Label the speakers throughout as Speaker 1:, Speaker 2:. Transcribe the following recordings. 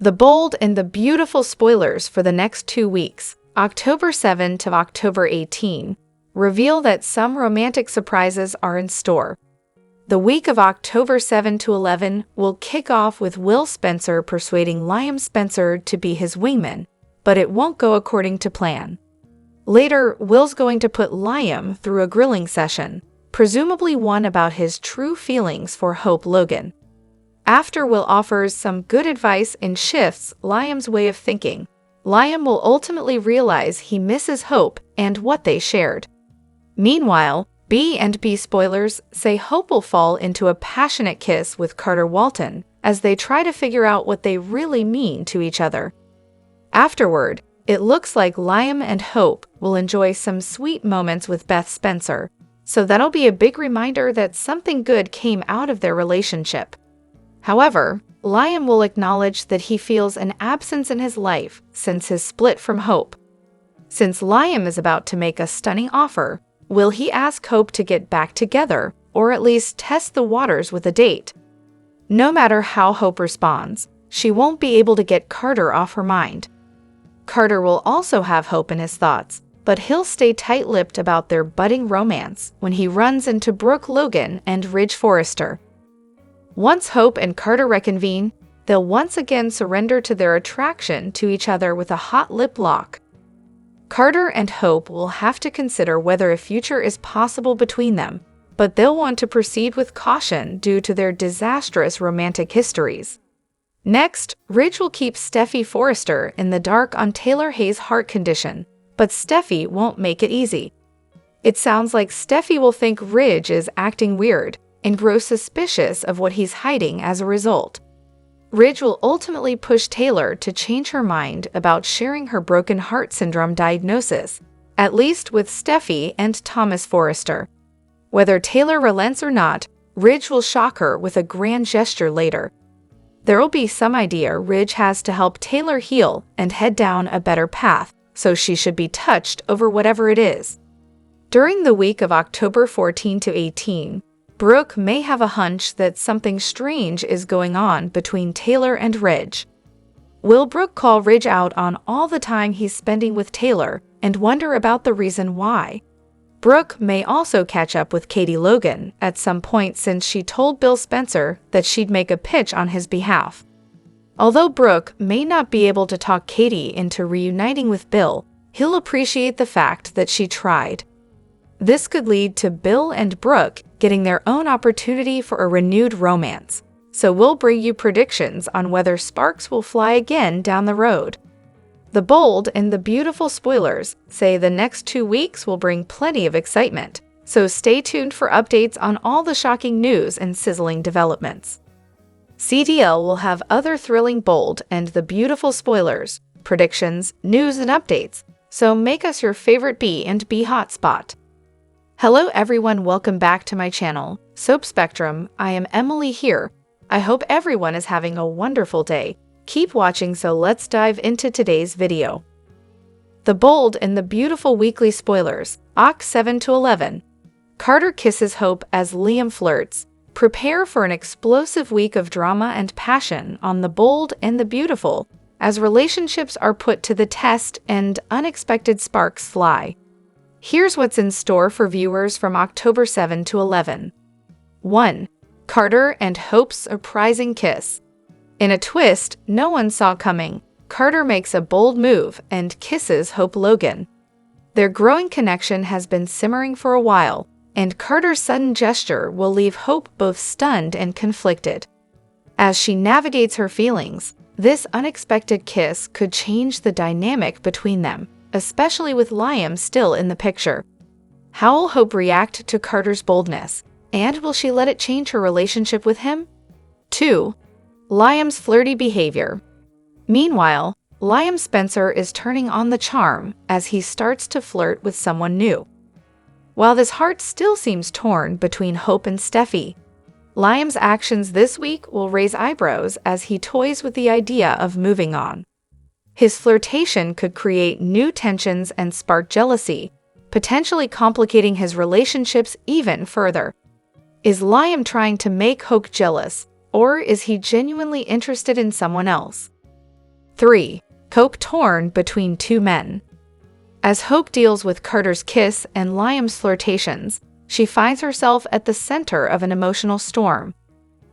Speaker 1: The bold and the beautiful spoilers for the next 2 weeks, October 7 to October 18, reveal that some romantic surprises are in store. The week of October 7 to 11 will kick off with Will Spencer persuading Liam Spencer to be his wingman, but it won't go according to plan. Later, Will's going to put Liam through a grilling session, presumably one about his true feelings for Hope Logan. After Will offers some good advice and shifts Liam's way of thinking, Liam will ultimately realize he misses Hope and what they shared. Meanwhile, B and B spoilers say Hope will fall into a passionate kiss with Carter Walton as they try to figure out what they really mean to each other. Afterward, it looks like Liam and Hope will enjoy some sweet moments with Beth Spencer, so that'll be a big reminder that something good came out of their relationship. However, Liam will acknowledge that he feels an absence in his life since his split from Hope. Since Liam is about to make a stunning offer, will he ask Hope to get back together, or at least test the waters with a date? No matter how Hope responds, she won't be able to get Carter off her mind. Carter will also have Hope in his thoughts, but he'll stay tight-lipped about their budding romance when he runs into Brooke Logan and Ridge Forrester. Once Hope and Carter reconvene, they'll once again surrender to their attraction to each other with a hot lip lock. Carter and Hope will have to consider whether a future is possible between them, but they'll want to proceed with caution due to their disastrous romantic histories. Next, Ridge will keep Steffy Forrester in the dark on Taylor Hayes' heart condition, but Steffy won't make it easy. It sounds like Steffy will think Ridge is acting weird and grow suspicious of what he's hiding as a result. Ridge will ultimately push Taylor to change her mind about sharing her broken heart syndrome diagnosis, at least with Steffy and Thomas Forrester. Whether Taylor relents or not, Ridge will shock her with a grand gesture later. There'll be some idea Ridge has to help Taylor heal and head down a better path, so she should be touched over whatever it is. During the week of October 14 to 18, Brooke may have a hunch that something strange is going on between Taylor and Ridge. Will Brooke call Ridge out on all the time he's spending with Taylor and wonder about the reason why? Brooke may also catch up with Katie Logan at some point since she told Bill Spencer that she'd make a pitch on his behalf. Although Brooke may not be able to talk Katie into reuniting with Bill, he'll appreciate the fact that she tried. This could lead to Bill and Brooke getting their own opportunity for a renewed romance, so we'll bring you predictions on whether sparks will fly again down the road. The bold and the beautiful spoilers say the next 2 weeks will bring plenty of excitement, so stay tuned for updates on all the shocking news and sizzling developments. CDL will have other thrilling bold and the beautiful spoilers, predictions, news, and updates, so make us your favorite B and B hotspot. Hello everyone, welcome back to my channel, Soap Spectrum. I am Emily here. I hope everyone is having a wonderful day. Keep watching, so let's dive into today's video. The bold and the beautiful weekly spoilers, Oct 7 to 11. Carter kisses Hope as Liam flirts. Prepare for an explosive week of drama and passion on The Bold and the Beautiful, as relationships are put to the test and unexpected sparks fly. Here's what's in store for viewers from October 7 to 11. 1. Carter and Hope's surprising kiss. In a twist no one saw coming, Carter makes a bold move and kisses Hope Logan. Their growing connection has been simmering for a while, and Carter's sudden gesture will leave Hope both stunned and conflicted. As she navigates her feelings, this unexpected kiss could change the dynamic between them, especially with Liam still in the picture. How will Hope react to Carter's boldness, and will she let it change her relationship with him? 2. Liam's flirty behavior. Meanwhile, Liam Spencer is turning on the charm as he starts to flirt with someone new. While his heart still seems torn between Hope and Steffy, Liam's actions this week will raise eyebrows as he toys with the idea of moving on. His flirtation could create new tensions and spark jealousy, potentially complicating his relationships even further. Is Liam trying to make Hope jealous, or is he genuinely interested in someone else? 3. Hope torn between two men. As Hope deals with Carter's kiss and Liam's flirtations, she finds herself at the center of an emotional storm.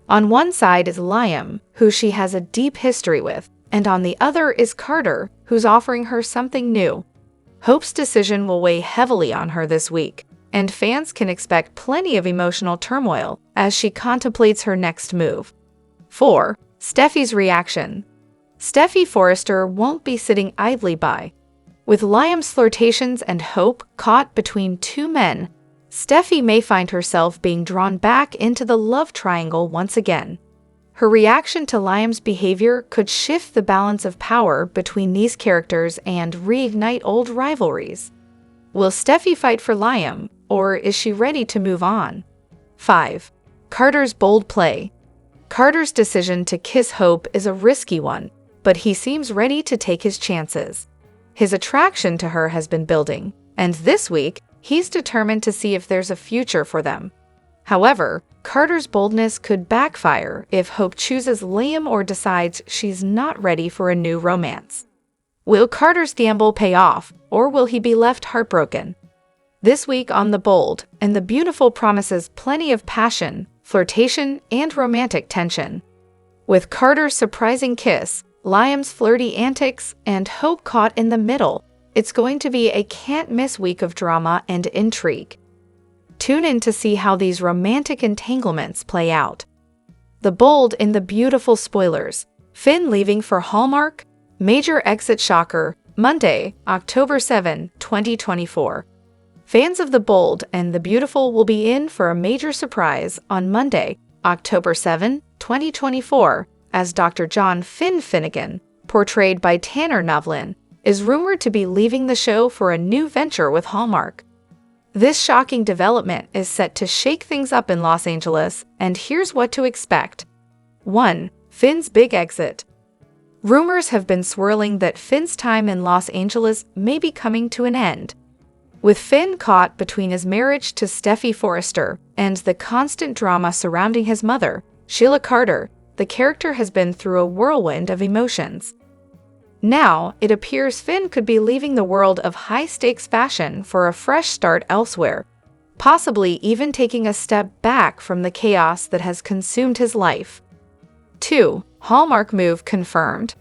Speaker 1: On one side is Liam, who she has a deep history with, and on the other is Carter, who's offering her something new. Hope's decision will weigh heavily on her this week, and fans can expect plenty of emotional turmoil as she contemplates her next move. 4. Steffy's reaction. Steffy Forrester won't be sitting idly by. With Liam's flirtations and Hope caught between two men, Steffy may find herself being drawn back into the love triangle once again. Her reaction to Liam's behavior could shift the balance of power between these characters and reignite old rivalries. Will Steffy fight for Liam, or is she ready to move on? 5. Carter's bold play. Carter's decision to kiss Hope is a risky one, but he seems ready to take his chances. His attraction to her has been building, and this week, he's determined to see if there's a future for them. However, Carter's boldness could backfire if Hope chooses Liam or decides she's not ready for a new romance. Will Carter's gamble pay off, or will he be left heartbroken? This week on The Bold and the Beautiful promises plenty of passion, flirtation, and romantic tension. With Carter's surprising kiss, Liam's flirty antics, and Hope caught in the middle, it's going to be a can't-miss week of drama and intrigue. Tune in to see how these romantic entanglements play out. The Bold and the Beautiful spoilers. Finn leaving for Hallmark? Major exit shocker, Monday, October 7, 2024. Fans of The Bold and the Beautiful will be in for a major surprise on Monday, October 7, 2024, as Dr. John Finn Finnegan, portrayed by Tanner Novlin, is rumored to be leaving the show for a new venture with Hallmark. This shocking development is set to shake things up in Los Angeles, and here's what to expect. 1. Finn's big exit. Rumors have been swirling that Finn's time in Los Angeles may be coming to an end. With Finn caught between his marriage to Steffy Forrester and the constant drama surrounding his mother, Sheila Carter, the character has been through a whirlwind of emotions. Now, it appears Finn could be leaving the world of high-stakes fashion for a fresh start elsewhere, possibly even taking a step back from the chaos that has consumed his life. 2. Hallmark move confirmed.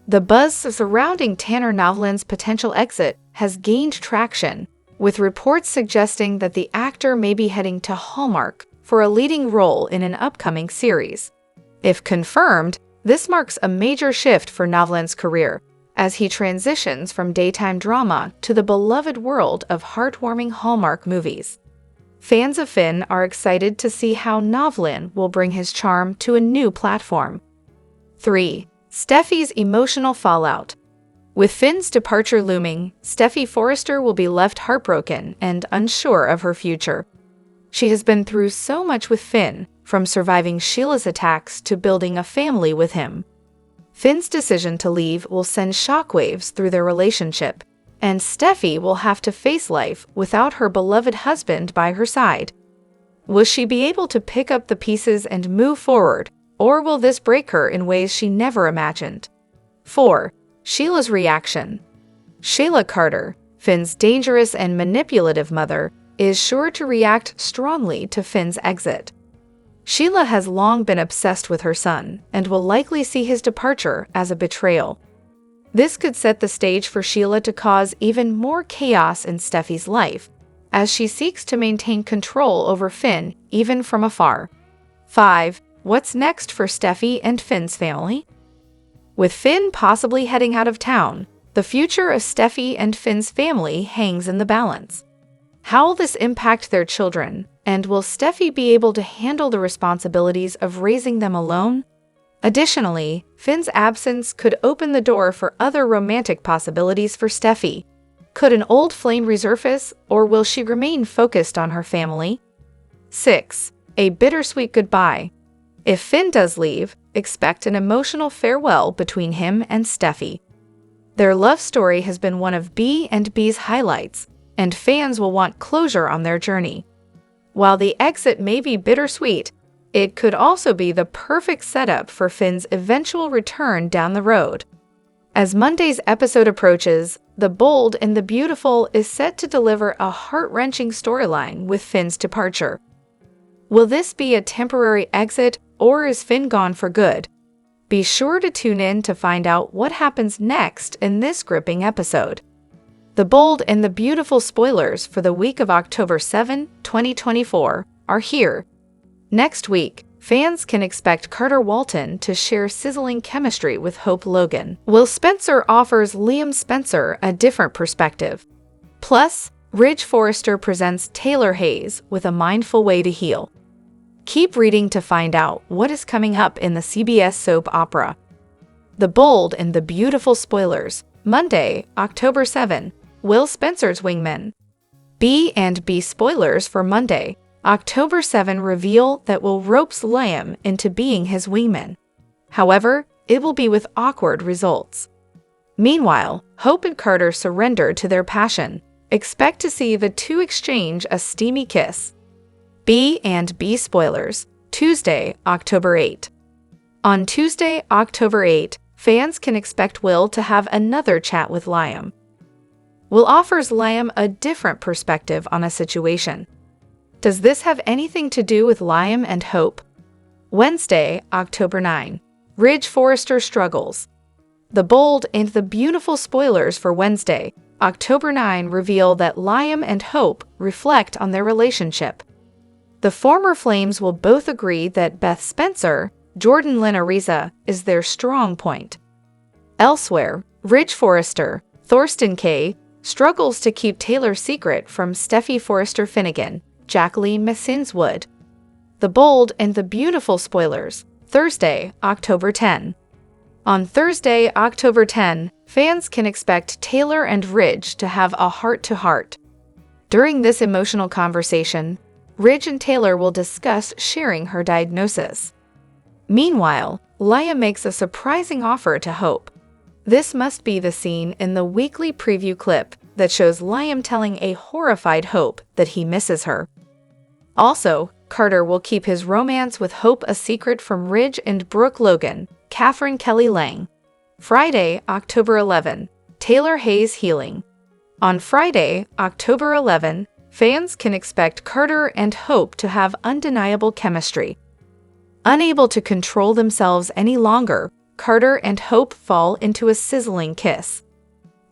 Speaker 1: The buzz surrounding Tanner Novlin's potential exit has gained traction, with reports suggesting that the actor may be heading to Hallmark for a leading role in an upcoming series. If confirmed, this marks a major shift for Novlin's career, as he transitions from daytime drama to the beloved world of heartwarming Hallmark movies. Fans of Finn are excited to see how Novlin will bring his charm to a new platform. 3. Steffy's emotional fallout. With Finn's departure looming, Steffy Forrester will be left heartbroken and unsure of her future. She has been through so much with Finn, from surviving Sheila's attacks to building a family with him. Finn's decision to leave will send shockwaves through their relationship, and Steffy will have to face life without her beloved husband by her side. Will she be able to pick up the pieces and move forward, or will this break her in ways she never imagined? 4. Sheila's reaction. Sheila Carter, Finn's dangerous and manipulative mother, is sure to react strongly to Finn's exit. Sheila has long been obsessed with her son and will likely see his departure as a betrayal. This could set the stage for Sheila to cause even more chaos in Steffy's life, as she seeks to maintain control over Finn even from afar. 5. What's next for Steffy and Finn's family? With Finn possibly heading out of town, the future of Steffy and Finn's family hangs in the balance. How will this impact their children, and will Steffy be able to handle the responsibilities of raising them alone? Additionally, Finn's absence could open the door for other romantic possibilities for Steffy. Could an old flame resurface, or will she remain focused on her family? 6. A bittersweet goodbye. If Finn does leave, expect an emotional farewell between him and Steffy. Their love story has been one of B&B's highlights, and fans will want closure on their journey. While the exit may be bittersweet, it could also be the perfect setup for Finn's eventual return down the road. As Monday's episode approaches, The Bold and the Beautiful is set to deliver a heart-wrenching storyline with Finn's departure. Will this be a temporary exit, or is Finn gone for good? Be sure to tune in to find out what happens next in this gripping episode. The Bold and the Beautiful spoilers for the week of October 7, 2024 are here. Next week, fans can expect Carter Walton to share sizzling chemistry with Hope Logan. Will Spencer offers Liam Spencer a different perspective? Plus, Ridge Forrester presents Taylor Hayes with a mindful way to heal. Keep reading to find out what is coming up in the CBS soap opera. The Bold and the Beautiful spoilers, Monday, October 7, Will Spencer's wingman. B&B spoilers for Monday, October 7 reveal that Will ropes Liam into being his wingman. However, it will be with awkward results. Meanwhile, Hope and Carter surrender to their passion. Expect to see the two exchange a steamy kiss. B&B spoilers, Tuesday, October 8. On Tuesday, October 8, fans can expect Will to have another chat with Liam. Will offers Liam a different perspective on a situation. Does this have anything to do with Liam and Hope? Wednesday, October 9. Ridge Forrester struggles. The Bold and the Beautiful spoilers for Wednesday, October 9 reveal that Liam and Hope reflect on their relationship. The former Flames will both agree that Beth Spencer, Jordan Lynn Ariza, is their strong point. Elsewhere, Ridge Forrester, Thorsten Kaye, struggles to keep Taylor's secret from Steffy Forrester Finnegan, Jacqueline Messinswood. The Bold and the Beautiful spoilers, Thursday, October 10. On Thursday, October 10, fans can expect Taylor and Ridge to have a heart-to-heart. During this emotional conversation, Ridge and Taylor will discuss sharing her diagnosis. Meanwhile, Liam makes a surprising offer to Hope. This must be the scene in the weekly preview clip that shows Liam telling a horrified Hope that he misses her. Also, Carter will keep his romance with Hope a secret from Ridge and Brooke Logan, Catherine Kelly Lang. Friday, October 11, Taylor Hayes healing. On Friday, October 11, fans can expect Carter and Hope to have undeniable chemistry. Unable to control themselves any longer, Carter and Hope fall into a sizzling kiss.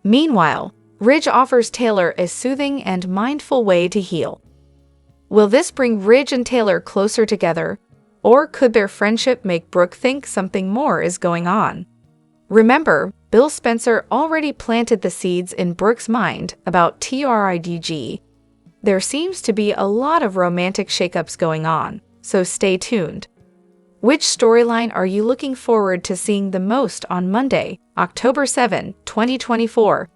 Speaker 1: Meanwhile, Ridge offers Taylor a soothing and mindful way to heal. Will this bring Ridge and Taylor closer together, or could their friendship make Brooke think something more is going on? Remember, Bill Spencer already planted the seeds in Brooke's mind about TRIDG. There seems to be a lot of romantic shakeups going on, so stay tuned. Which storyline are you looking forward to seeing the most on Monday, October 7, 2024?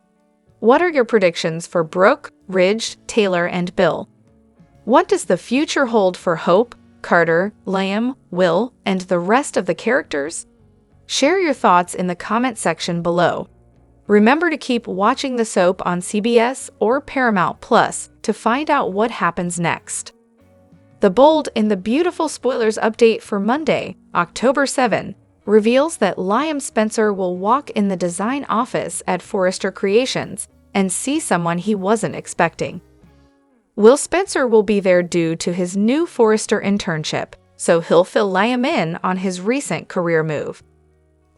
Speaker 1: What are your predictions for Brooke, Ridge, Taylor, and Bill? What does the future hold for Hope, Carter, Liam, Will, and the rest of the characters? Share your thoughts in the comment section below. Remember to keep watching the soap on CBS or Paramount Plus to find out what happens next. The Bold and the Beautiful spoilers update for Monday, October 7, reveals that Liam Spencer will walk in the design office at Forrester Creations and see someone he wasn't expecting. Will Spencer will be there due to his new Forrester internship, so he'll fill Liam in on his recent career move.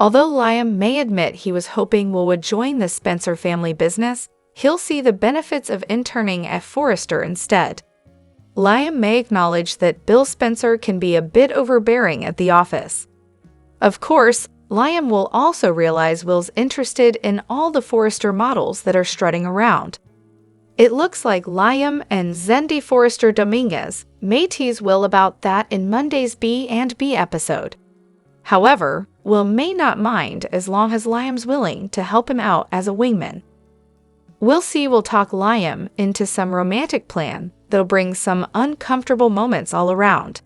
Speaker 1: Although Liam may admit he was hoping Will would join the Spencer family business, he'll see the benefits of interning at Forrester instead. Liam may acknowledge that Bill Spencer can be a bit overbearing at the office. Of course, Liam will also realize Will's interested in all the Forrester models that are strutting around. It looks like Liam and Zendy Forrester Dominguez may tease Will about that in Monday's B&B episode. However, Will may not mind as long as Liam's willing to help him out as a wingman. We'll see will talk Liam into some romantic plan that'll bring some uncomfortable moments all around.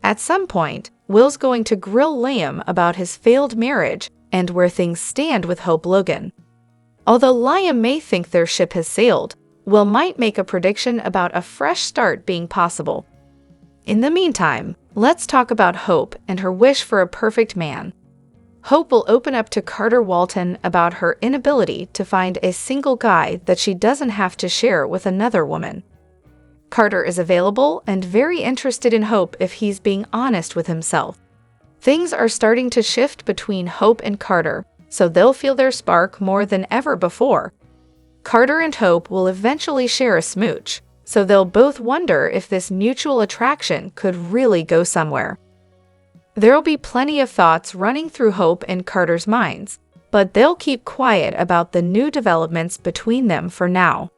Speaker 1: At some point, Will's going to grill Liam about his failed marriage and where things stand with Hope Logan. Although Liam may think their ship has sailed, Will might make a prediction about a fresh start being possible. In the meantime, let's talk about Hope and her wish for a perfect man. Hope will open up to Carter Walton about her inability to find a single guy that she doesn't have to share with another woman. Carter is available and very interested in Hope if he's being honest with himself. Things are starting to shift between Hope and Carter, so they'll feel their spark more than ever before. Carter and Hope will eventually share a smooch, so they'll both wonder if this mutual attraction could really go somewhere. There'll be plenty of thoughts running through Hope and Carter's minds, but they'll keep quiet about the new developments between them for now.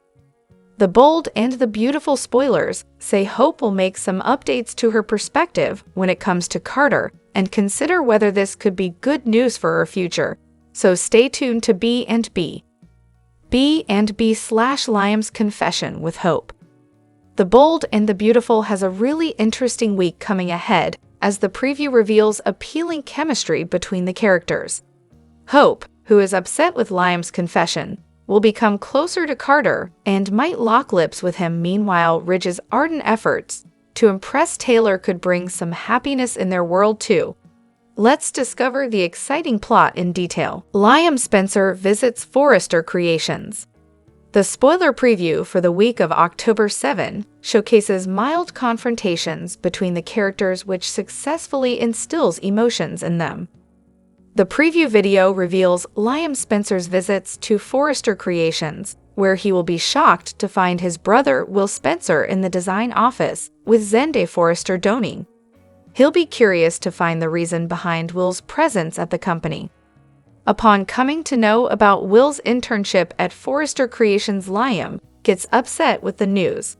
Speaker 1: The Bold and the Beautiful spoilers say Hope will make some updates to her perspective when it comes to Carter and consider whether this could be good news for her future, so stay tuned to B&B. B&B/Liam's confession with Hope. The Bold and the Beautiful has a really interesting week coming ahead as the preview reveals appealing chemistry between the characters. Hope, who is upset with Liam's confession, will become closer to Carter and might lock lips with him. Meanwhile, Ridge's ardent efforts to impress Taylor could bring some happiness in their world too. Let's discover the exciting plot in detail. Liam Spencer visits Forrester Creations. The spoiler preview for the week of October 7 showcases mild confrontations between the characters which successfully instills emotions in them. The preview video reveals Liam Spencer's visits to Forrester Creations, where he will be shocked to find his brother Will Spencer in the design office with Zende Forrester doning. He'll be curious to find the reason behind Will's presence at the company. Upon coming to know about Will's internship at Forrester Creations, Liam gets upset with the news.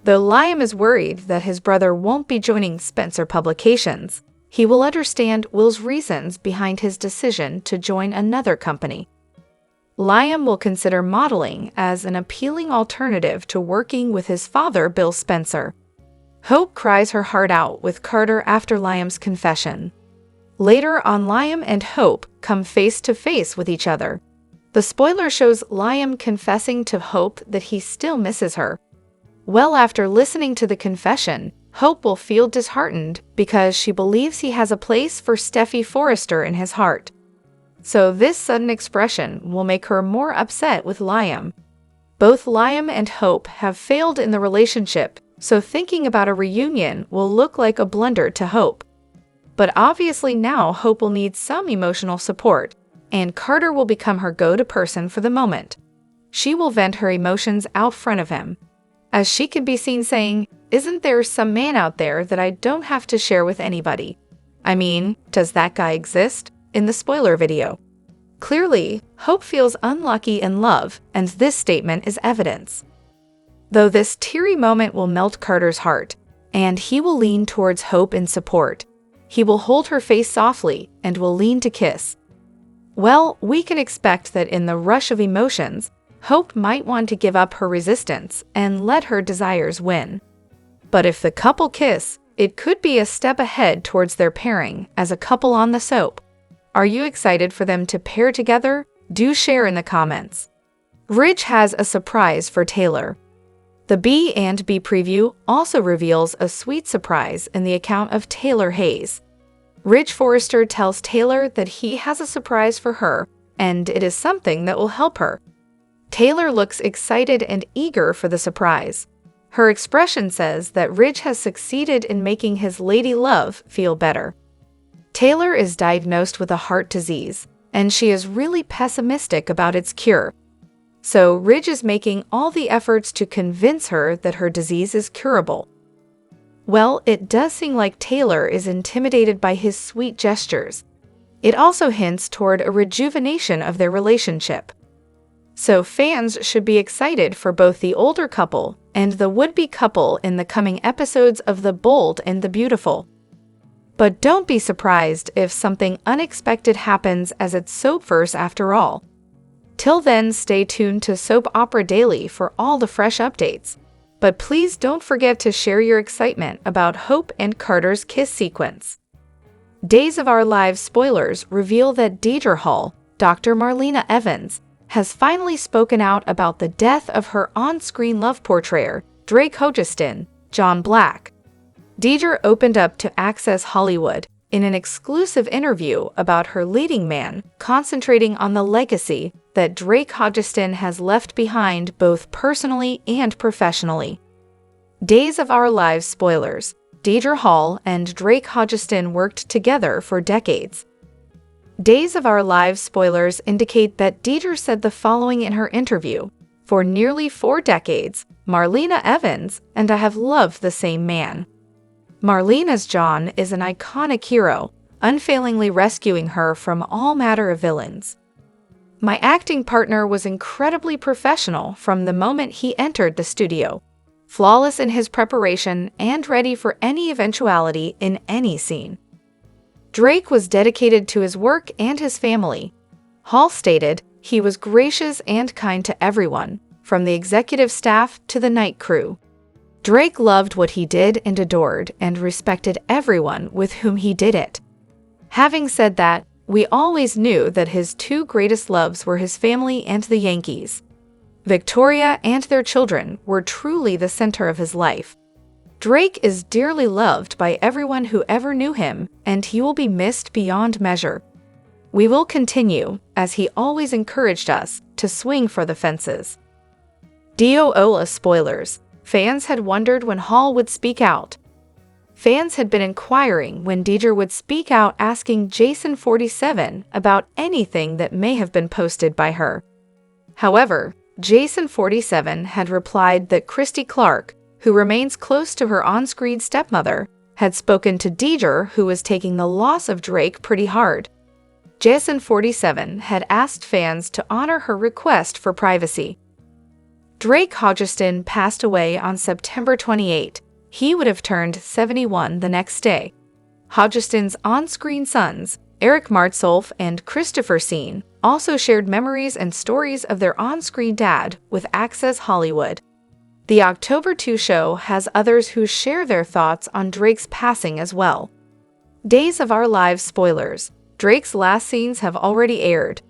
Speaker 1: Though Liam is worried that his brother won't be joining Spencer Publications, he will understand Will's reasons behind his decision to join another company. Liam will consider modeling as an appealing alternative to working with his father, Bill Spencer. Hope cries her heart out with Carter after Liam's confession. Later on, Liam and Hope come face to face with each other. The spoiler shows Liam confessing to Hope that he still misses her. Well, after listening to the confession, Hope will feel disheartened because she believes he has a place for Steffy Forrester in his heart. So this sudden expression will make her more upset with Liam. Both Liam and Hope have failed in the relationship, so thinking about a reunion will look like a blunder to Hope. But obviously now Hope will need some emotional support, and Carter will become her go-to person for the moment. She will vent her emotions out front of him, as she can be seen saying, "Isn't there some man out there that I don't have to share with anybody? I mean, does that guy exist?" in the spoiler video. Clearly, Hope feels unlucky in love, and this statement is evidence. Though this teary moment will melt Carter's heart, and he will lean towards Hope in support. He will hold her face softly and will lean to kiss. Well, we can expect that in the rush of emotions, Hope might want to give up her resistance and let her desires win. But if the couple kiss, it could be a step ahead towards their pairing as a couple on the soap. Are you excited for them to pair together? Do share in the comments. Ridge has a surprise for Taylor. The B&B preview also reveals a sweet surprise in the account of Taylor Hayes. Ridge Forrester tells Taylor that he has a surprise for her, and it is something that will help her. Taylor looks excited and eager for the surprise. Her expression says that Ridge has succeeded in making his lady love feel better. Taylor is diagnosed with a heart disease, and she is really pessimistic about its cure. So Ridge is making all the efforts to convince her that her disease is curable. Well, it does seem like Taylor is intimidated by his sweet gestures. It also hints toward a rejuvenation of their relationship. So fans should be excited for both the older couple and the would-be couple in the coming episodes of The Bold and the Beautiful. But don't be surprised if something unexpected happens, as it's soapverse after all. Till then, stay tuned to Soap Opera Daily for all the fresh updates. But please don't forget to share your excitement about Hope and Carter's kiss sequence. Days of Our Lives spoilers reveal that Deidre Hall, Dr. Marlena Evans, has finally spoken out about the death of her on-screen love portrayer, Drake Hogestyn, John Black. Deidre opened up to Access Hollywood, in an exclusive interview about her leading man, concentrating on the legacy that Drake Hodgeston has left behind both personally and professionally. Days of Our Lives spoilers. Deidre Hall and Drake Hodgeston worked together for decades. Days of Our Lives spoilers indicate that Deidre said the following in her interview: "For nearly 4 decades, Marlena Evans and I have loved the same man. Marlena's John is an iconic hero, unfailingly rescuing her from all manner of villains. My acting partner was incredibly professional from the moment he entered the studio, flawless in his preparation and ready for any eventuality in any scene. Drake was dedicated to his work and his family." Hall stated, "He was gracious and kind to everyone, from the executive staff to the night crew. Drake loved what he did and adored and respected everyone with whom he did it. Having said that, we always knew that his 2 greatest loves were his family and the Yankees. Victoria and their children were truly the center of his life. Drake is dearly loved by everyone who ever knew him, and he will be missed beyond measure. We will continue, as he always encouraged us, to swing for the fences." Diola spoilers. Fans had wondered when Hall would speak out. Fans had been inquiring when Deidre would speak out, asking Jason47 about anything that may have been posted by her. However, Jason47 had replied that Christy Clark, who remains close to her on-screen stepmother, had spoken to Deidre, who was taking the loss of Drake pretty hard. Jason47 had asked fans to honor her request for privacy. Drake Hodgeston passed away on September 28. He would have turned 71 the next day. Hodgeston's on-screen sons, Eric Martsolf and Christopher Scene, also shared memories and stories of their on-screen dad with Access Hollywood. The October 2 show has others who share their thoughts on Drake's passing as well. Days of Our Lives spoilers. Drake's last scenes have already aired.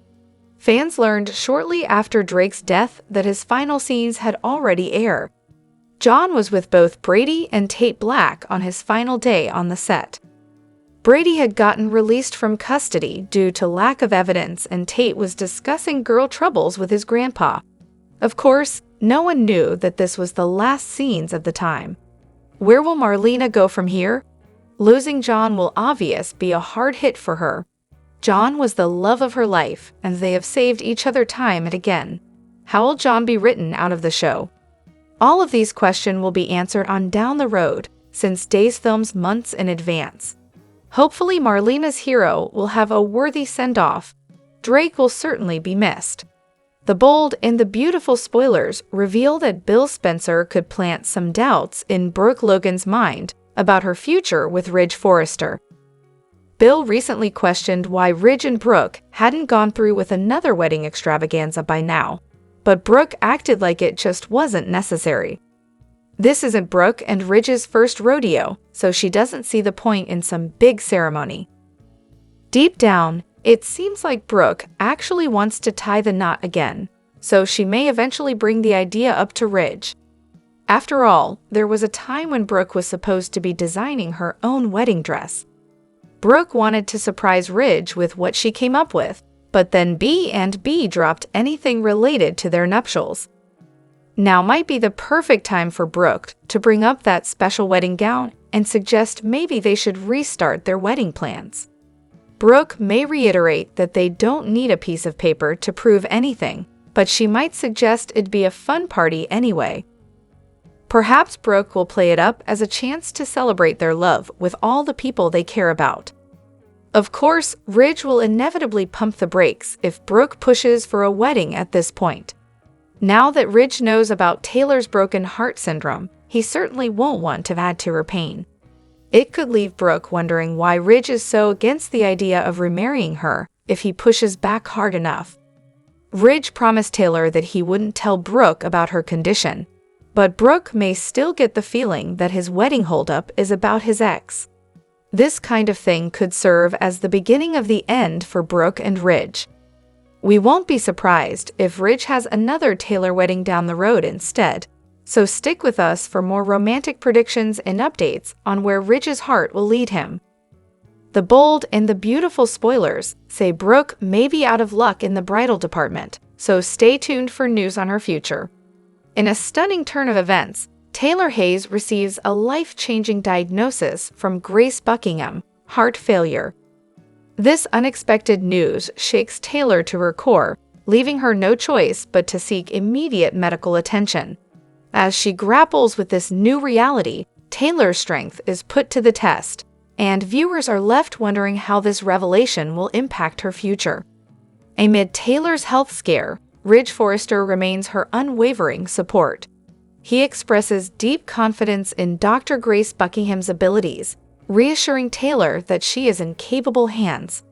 Speaker 1: Fans learned shortly after Drake's death that his final scenes had already aired. John was with both Brady and Tate Black on his final day on the set. Brady had gotten released from custody due to lack of evidence, and Tate was discussing girl troubles with his grandpa. Of course, no one knew that this was the last scenes of the time. Where will Marlena go from here? Losing John will obviously be a hard hit for her. John was the love of her life, and they have saved each other time and again. How will John be written out of the show? All of these questions will be answered on down the road, since Days films months in advance. Hopefully Marlena's hero will have a worthy send-off. Drake will certainly be missed. The bold and the beautiful spoilers reveal that Bill Spencer could plant some doubts in Brooke Logan's mind about her future with Ridge Forrester. Bill recently questioned why Ridge and Brooke hadn't gone through with another wedding extravaganza by now, but Brooke acted like it just wasn't necessary. This isn't Brooke and Ridge's first rodeo, so she doesn't see the point in some big ceremony. Deep down, it seems like Brooke actually wants to tie the knot again, so she may eventually bring the idea up to Ridge. After all, there was a time when Brooke was supposed to be designing her own wedding dress. Brooke wanted to surprise Ridge with what she came up with, but then B&B dropped anything related to their nuptials. Now might be the perfect time for Brooke to bring up that special wedding gown and suggest maybe they should restart their wedding plans. Brooke may reiterate that they don't need a piece of paper to prove anything, but she might suggest it'd be a fun party anyway. Perhaps Brooke will play it up as a chance to celebrate their love with all the people they care about. Of course, Ridge will inevitably pump the brakes if Brooke pushes for a wedding at this point. Now that Ridge knows about Taylor's broken heart syndrome, he certainly won't want to add to her pain. It could leave Brooke wondering why Ridge is so against the idea of remarrying her if he pushes back hard enough. Ridge promised Taylor that he wouldn't tell Brooke about her condition, but Brooke may still get the feeling that his wedding holdup is about his ex. This kind of thing could serve as the beginning of the end for Brooke and Ridge. We won't be surprised if Ridge has another Taylor wedding down the road instead, so stick with us for more romantic predictions and updates on where Ridge's heart will lead him. The bold and the beautiful spoilers say Brooke may be out of luck in the bridal department, so stay tuned for news on her future. In a stunning turn of events, Taylor Hayes receives a life-changing diagnosis from Grace Buckingham, heart failure. This unexpected news shakes Taylor to her core, leaving her no choice but to seek immediate medical attention. As she grapples with this new reality, Taylor's strength is put to the test, and viewers are left wondering how this revelation will impact her future. Amid Taylor's health scare, Ridge Forrester remains her unwavering support. He expresses deep confidence in Dr. Grace Buckingham's abilities, reassuring Taylor that she is in capable hands.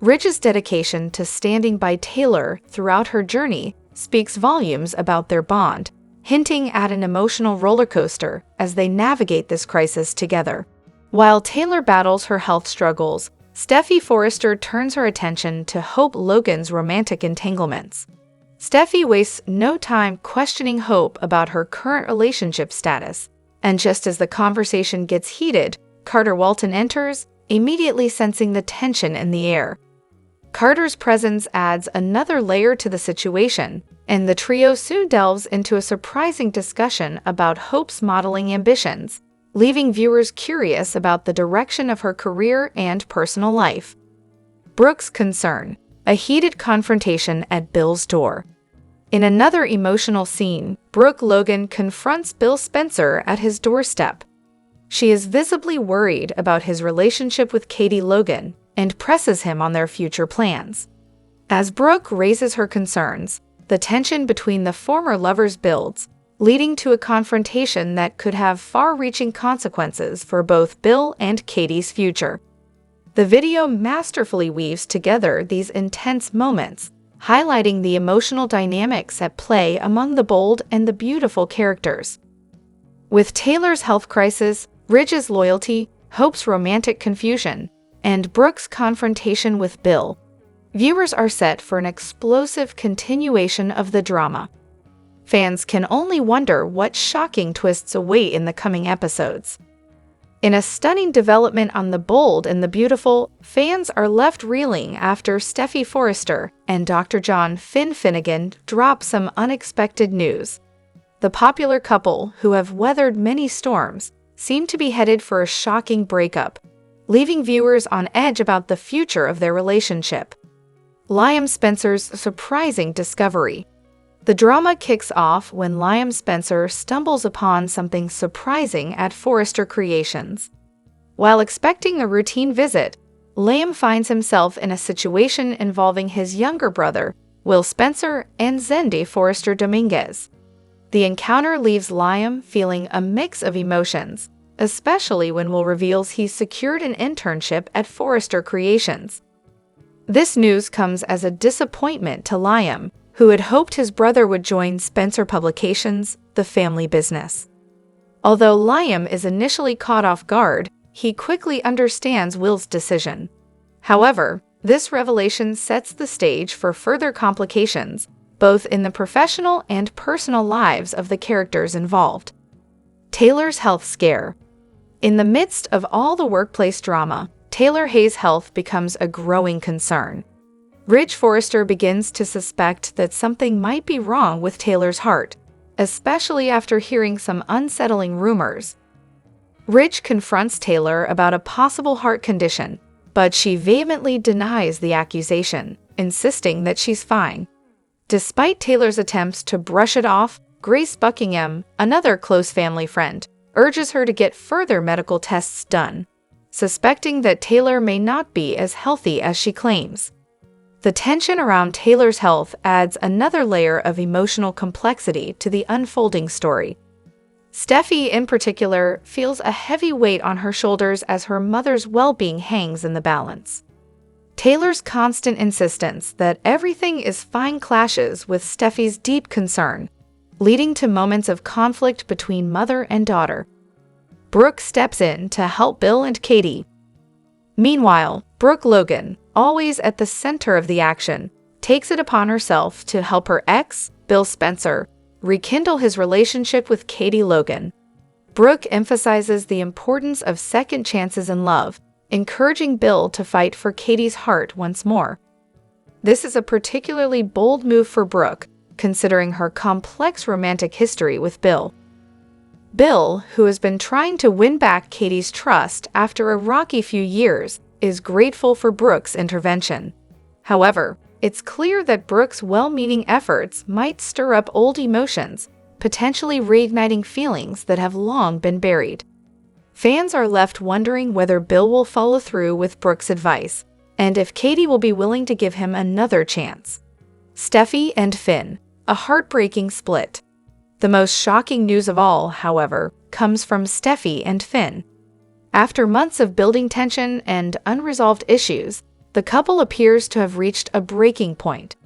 Speaker 1: Ridge's dedication to standing by Taylor throughout her journey speaks volumes about their bond, hinting at an emotional roller coaster as they navigate this crisis together. While Taylor battles her health struggles, Steffy Forrester turns her attention to Hope Logan's romantic entanglements. Steffy wastes no time questioning Hope about her current relationship status, and just as the conversation gets heated, Carter Walton enters, immediately sensing the tension in the air. Carter's presence adds another layer to the situation, and the trio soon delves into a surprising discussion about Hope's modeling ambitions, leaving viewers curious about the direction of her career and personal life. Brooke's concern, a heated confrontation at Bill's door. In another emotional scene, Brooke Logan confronts Bill Spencer at his doorstep. She is visibly worried about his relationship with Katie Logan and presses him on their future plans. As Brooke raises her concerns, the tension between the former lovers builds, leading to a confrontation that could have far-reaching consequences for both Bill and Katie's future. The video masterfully weaves together these intense moments, highlighting the emotional dynamics at play among the bold and the beautiful characters. With Taylor's health crisis, Ridge's loyalty, Hope's romantic confusion, and Brooke's confrontation with Bill, viewers are set for an explosive continuation of the drama. Fans can only wonder what shocking twists await in the coming episodes. In a stunning development on the bold and the beautiful, fans are left reeling after Steffy Forrester and Dr. John Finnegan drop some unexpected news. The popular couple, who have weathered many storms, seem to be headed for a shocking breakup, leaving viewers on edge about the future of their relationship. Liam Spencer's surprising discovery. The drama kicks off when Liam Spencer stumbles upon something surprising at Forrester Creations. While expecting a routine visit, Liam finds himself in a situation involving his younger brother, Will Spencer, and Zendy Forrester Dominguez. The encounter leaves Liam feeling a mix of emotions, especially when Will reveals he's secured an internship at Forrester Creations. This news comes as a disappointment to Liam, who had hoped his brother would join Spencer Publications, the family business. Although Liam is initially caught off guard, he quickly understands Will's decision. However, this revelation sets the stage for further complications, both in the professional and personal lives of the characters involved. Taylor's health scare. In the midst of all the workplace drama, Taylor Hayes' health becomes a growing concern. Ridge Forrester begins to suspect that something might be wrong with Taylor's heart, especially after hearing some unsettling rumors. Ridge confronts Taylor about a possible heart condition, but she vehemently denies the accusation, insisting that she's fine. Despite Taylor's attempts to brush it off, Grace Buckingham, another close family friend, urges her to get further medical tests done, suspecting that Taylor may not be as healthy as she claims. The tension around Taylor's health adds another layer of emotional complexity to the unfolding story. Steffy, in particular, feels a heavy weight on her shoulders as her mother's well-being hangs in the balance. Taylor's constant insistence that everything is fine clashes with Steffy's deep concern, leading to moments of conflict between mother and daughter. Brooke steps in to help Bill and Katie. Meanwhile, Brooke Logan, always at the center of the action, takes it upon herself to help her ex, Bill Spencer, rekindle his relationship with Katie Logan. Brooke emphasizes the importance of second chances in love, encouraging Bill to fight for Katie's heart once more. This is a particularly bold move for Brooke, considering her complex romantic history with Bill. Bill, who has been trying to win back Katie's trust after a rocky few years, is grateful for Brooke's intervention. However, it's clear that Brooke's well-meaning efforts might stir up old emotions, potentially reigniting feelings that have long been buried. Fans are left wondering whether Bill will follow through with Brooke's advice, and if Katie will be willing to give him another chance. Steffy and Finn, a heartbreaking split. The most shocking news of all, however, comes from Steffy and Finn. After months of building tension and unresolved issues, the couple appears to have reached a breaking point.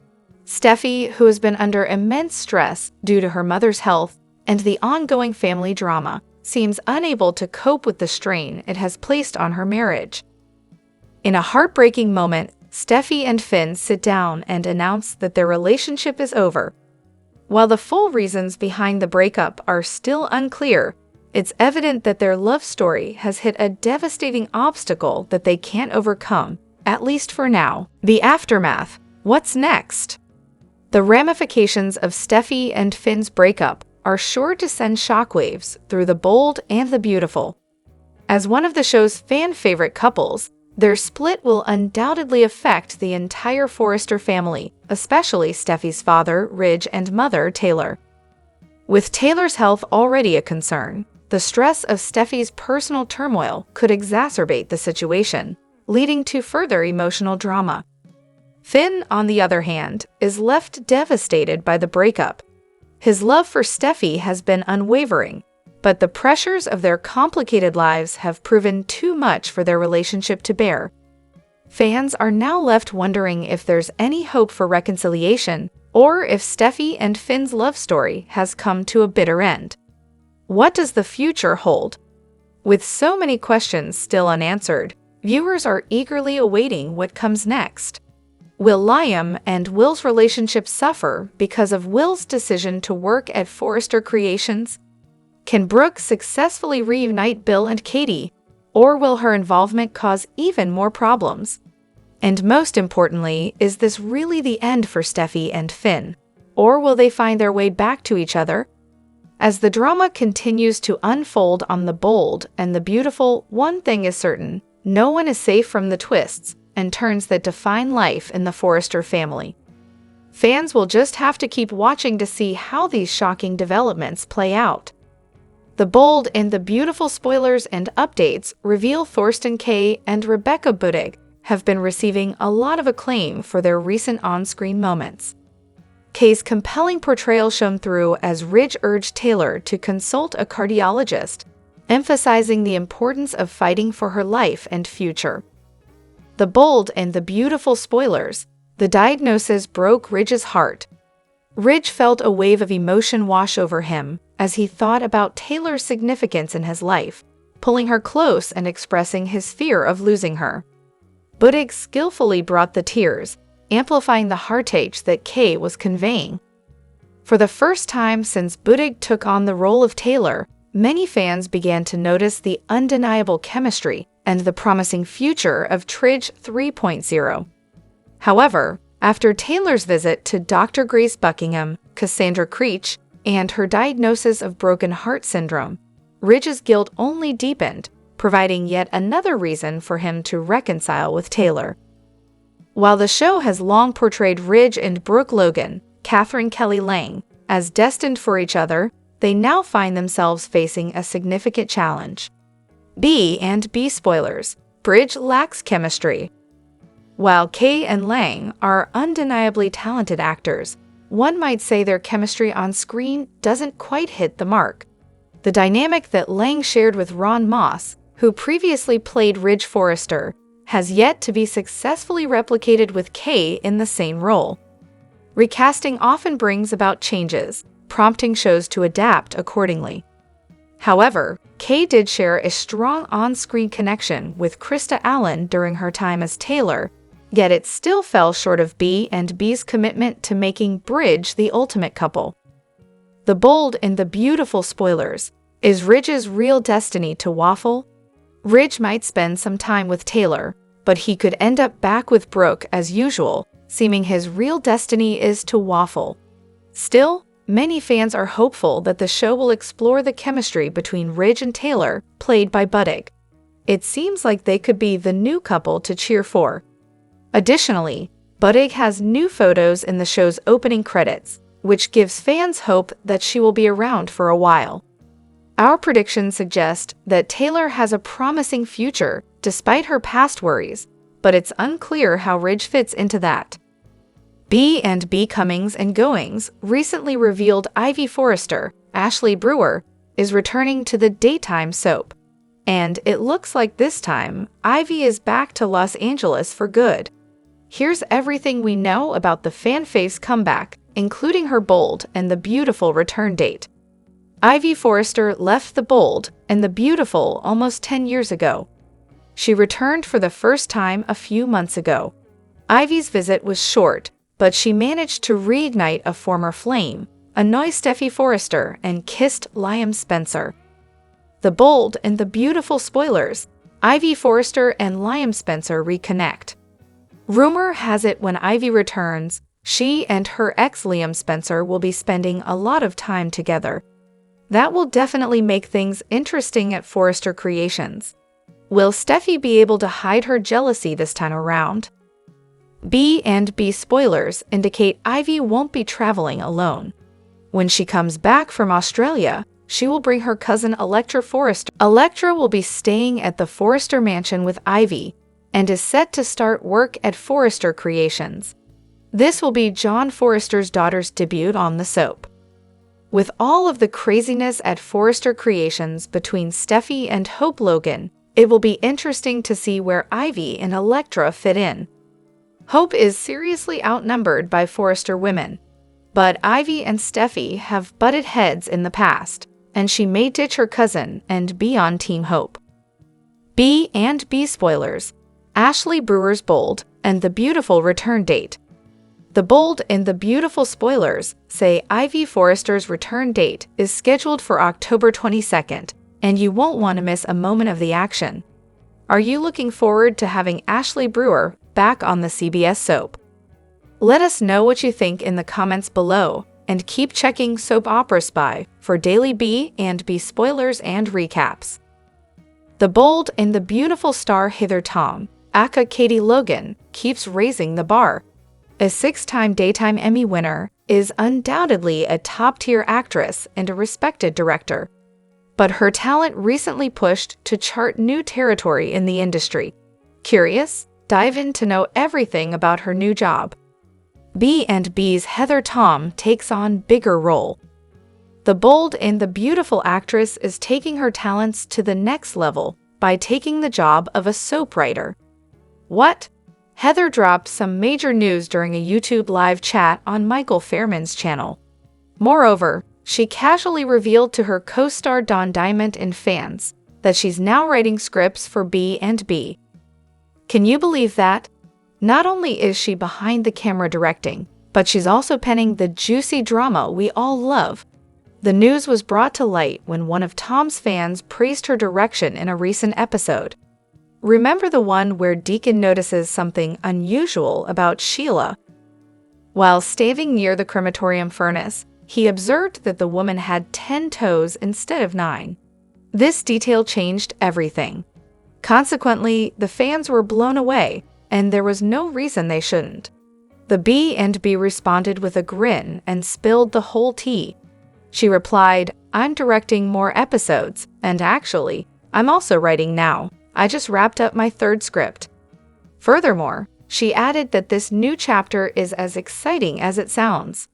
Speaker 1: Steffy, who has been under immense stress due to her mother's health and the ongoing family drama, seems unable to cope with the strain it has placed on her marriage. In a heartbreaking moment, Steffy and Finn sit down and announce that their relationship is over. While the full reasons behind the breakup are still unclear, it's evident that their love story has hit a devastating obstacle that they can't overcome, at least for now. The aftermath. What's next? The ramifications of Steffy and Finn's breakup are sure to send shockwaves through the bold and the beautiful. As one of the show's fan-favorite couples, their split will undoubtedly affect the entire Forrester family, especially Steffy's father, Ridge, and mother, Taylor. With Taylor's health already a concern, the stress of Steffy's personal turmoil could exacerbate the situation, leading to further emotional drama. Finn, on the other hand, is left devastated by the breakup. His love for Steffy has been unwavering, but the pressures of their complicated lives have proven too much for their relationship to bear. Fans are now left wondering if there's any hope for reconciliation, or if Steffy and Finn's love story has come to a bitter end. What does the future hold? With so many questions still unanswered, viewers are eagerly awaiting what comes next. Will Liam and Will's relationship suffer because of Will's decision to work at Forrester Creations? Can Brooke successfully reunite Bill and Katie, or will her involvement cause even more problems? And most importantly, is this really the end for Steffy and Finn, or will they find their way back to each other? As the drama continues to unfold on the bold and the beautiful, one thing is certain: no one is safe from the twists and turns that define life in the Forrester family. Fans will just have to keep watching to see how these shocking developments play out. The bold and the beautiful spoilers and updates reveal Thorsten Kaye and Rebecca Budig have been receiving a lot of acclaim for their recent on-screen moments. Kaye's compelling portrayal shone through as Ridge urged Taylor to consult a cardiologist, emphasizing the importance of fighting for her life and future. The bold and the beautiful spoilers, the diagnosis broke Ridge's heart. Ridge felt a wave of emotion wash over him as he thought about Taylor's significance in his life, pulling her close and expressing his fear of losing her. Budig skillfully brought the tears, amplifying the heartache that Kaye was conveying. For the first time since Budig took on the role of Taylor, many fans began to notice the undeniable chemistry and the promising future of Tridge 3.0. However, after Taylor's visit to Dr. Grace Buckingham, Cassandra Creech, and her diagnosis of broken heart syndrome, Ridge's guilt only deepened, providing yet another reason for him to reconcile with Taylor. While the show has long portrayed Ridge and Brooke Logan, Catherine Kelly Lang, as destined for each other, they now find themselves facing a significant challenge. B&B spoilers: Bridge lacks chemistry. While Kaye and Lang are undeniably talented actors, one might say their chemistry on screen doesn't quite hit the mark. The dynamic that Lang shared with Ron Moss, who previously played Ridge Forrester, has yet to be successfully replicated with Kaye in the same role. Recasting often brings about changes, prompting shows to adapt accordingly. However, Kaye did share a strong on-screen connection with Krista Allen during her time as Taylor, yet it still fell short of B&B's commitment to making Bridge the ultimate couple. The bold and the beautiful spoilers: is Ridge's real destiny to waffle? Ridge might spend some time with Taylor, but he could end up back with Brooke as usual, seeming his real destiny is to waffle. Still, many fans are hopeful that the show will explore the chemistry between Ridge and Taylor, played by Buddig. It seems like they could be the new couple to cheer for. Additionally, Buddig has new photos in the show's opening credits, which gives fans hope that she will be around for a while. Our predictions suggest that Taylor has a promising future despite her past worries, but it's unclear how Ridge fits into that. B&B Comings and Goings recently revealed Ivy Forrester, Ashley Brewer, is returning to the daytime soap. And it looks like this time, Ivy is back to Los Angeles for good. Here's everything we know about the fan-faced comeback, including her bold and the beautiful return date. Ivy Forrester left the bold and the beautiful almost 10 years ago. She returned for the first time a few months ago. Ivy's visit was short, but she managed to reignite a former flame, annoy Steffy Forrester, and kissed Liam Spencer. The bold and the beautiful spoilers, Ivy Forrester and Liam Spencer reconnect. Rumor has it when Ivy returns, she and her ex Liam Spencer will be spending a lot of time together. That will definitely make things interesting at Forrester Creations. Will Steffy be able to hide her jealousy this time around? B&B spoilers indicate Ivy won't be traveling alone. When she comes back from Australia, she will bring her cousin Electra Forrester. Electra will be staying at the Forrester mansion with Ivy and is set to start work at Forrester Creations. This will be John Forrester's daughter's debut on the soap. With all of the craziness at Forrester Creations between Steffy and Hope Logan, it will be interesting to see where Ivy and Electra fit in. Hope is seriously outnumbered by Forrester women, but Ivy and Steffy have butted heads in the past, and she may ditch her cousin and be on Team Hope. B&B spoilers, Ashley Brewer's bold and the beautiful return date. The bold and the beautiful spoilers say Ivy Forrester's return date is scheduled for October 22nd, and you won't want to miss a moment of the action. Are you looking forward to having Ashley Brewer back on the CBS soap? Let us know what you think in the comments below, and keep checking Soap Opera Spy for daily B&B spoilers and recaps. The bold and the beautiful star Heather Tom, aka Katie Logan, keeps raising the bar. A 6-time Daytime Emmy winner, is undoubtedly a top-tier actress and a respected director. But her talent recently pushed to chart new territory in the industry. Curious? Dive in to know everything about her new job. B&B's Heather Tom takes on bigger role. The bold and the beautiful actress is taking her talents to the next level by taking the job of a soap writer. What? Heather dropped some major news during a YouTube live chat on Michael Fairman's channel. Moreover, she casually revealed to her co-star Don Diamond and fans that she's now writing scripts for B&B. Can you believe that? Not only is she behind the camera directing, but she's also penning the juicy drama we all love. The news was brought to light when one of Tom's fans praised her direction in a recent episode. Remember the one where Deacon notices something unusual about Sheila? While staving near the crematorium furnace, he observed that the woman had 10 toes instead of 9. This detail changed everything. Consequently, the fans were blown away, and there was no reason they shouldn't. The B&B responded with a grin and spilled the whole tea. She replied, "I'm directing more episodes, and actually, I'm also writing now. I just wrapped up my 3rd script." Furthermore, she added that this new chapter is as exciting as it sounds.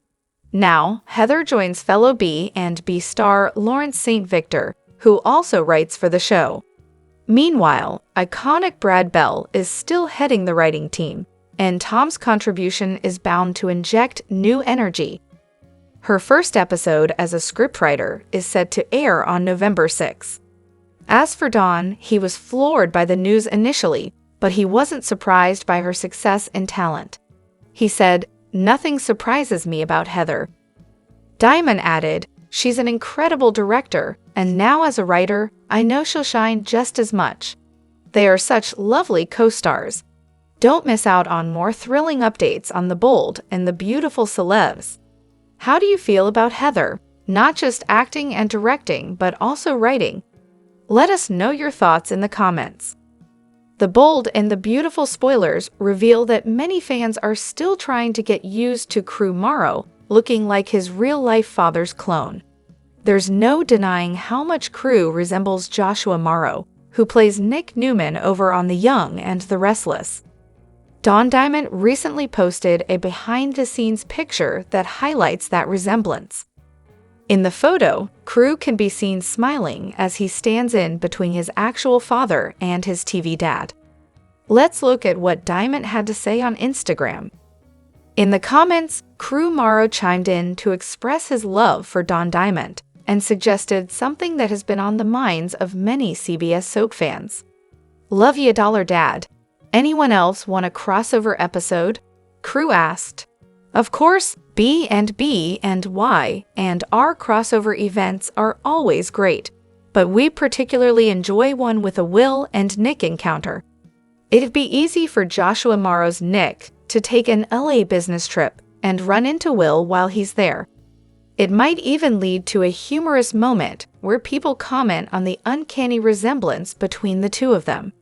Speaker 1: Now, Heather joins fellow B&B star Lawrence St. Victor, who also writes for the show. Meanwhile, iconic Brad Bell is still heading the writing team, and Tom's contribution is bound to inject new energy. Her first episode as a scriptwriter is set to air on November 6. As for Don, he was floored by the news initially, but he wasn't surprised by her success and talent. He said, "Nothing surprises me about Heather." Diamond added, "She's an incredible director, and now as a writer, I know she'll shine just as much. They are such lovely co-stars. Don't miss out on more thrilling updates on the bold and the beautiful celebs. How do you feel about Heather? Not just acting and directing, but also writing. Let us know your thoughts in the comments. The bold and the beautiful spoilers reveal that many fans are still trying to get used to Crew Morrow looking like his real-life father's clone. There's no denying how much Crew resembles Joshua Morrow, who plays Nick Newman over on The Young and the Restless. Don Diamond recently posted a behind-the-scenes picture that highlights that resemblance. In the photo, Crew can be seen smiling as he stands in between his actual father and his TV dad. Let's look at what Diamond had to say on Instagram. In the comments, Crew Morrow chimed in to express his love for Don Diamond and suggested something that has been on the minds of many CBS soap fans. Love ya, dollar dad. Anyone else want a crossover episode? Crew asked. Of course, B and B and Y and R crossover events are always great, but we particularly enjoy one with a Will and Nick encounter. It'd be easy for Joshua Morrow's Nick to take an LA business trip and run into Will while he's there. It might even lead to a humorous moment where people comment on the uncanny resemblance between the two of them.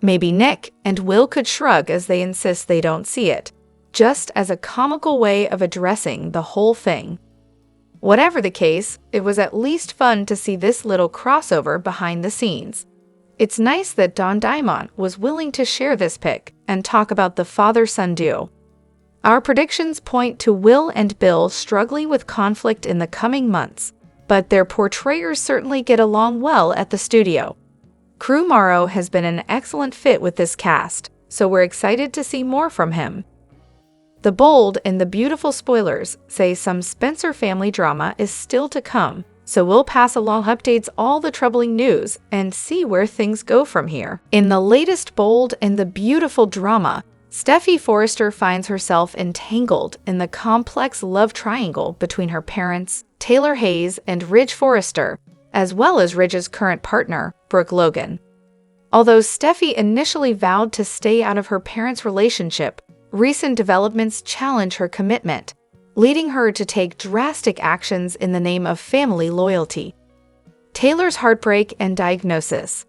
Speaker 1: Maybe Nick and Will could shrug as they insist they don't see it, just as a comical way of addressing the whole thing. Whatever the case, it was at least fun to see this little crossover behind the scenes. It's nice that Don Diamond was willing to share this pic and talk about the father-son duo. Our predictions point to Will and Bill struggling with conflict in the coming months, but their portrayers certainly get along well at the studio. Crew Morrow has been an excellent fit with this cast, so we're excited to see more from him. The bold and the beautiful spoilers say some Spencer family drama is still to come, so we'll pass along updates all the troubling news and see where things go from here. In the latest bold and the beautiful drama, Steffy Forrester finds herself entangled in the complex love triangle between her parents, Taylor Hayes and Ridge Forrester, as well as Ridge's current partner, Brooke Logan. Although Steffy initially vowed to stay out of her parents' relationship, recent developments challenge her commitment, leading her to take drastic actions in the name of family loyalty. Taylor's heartbreak and diagnosis.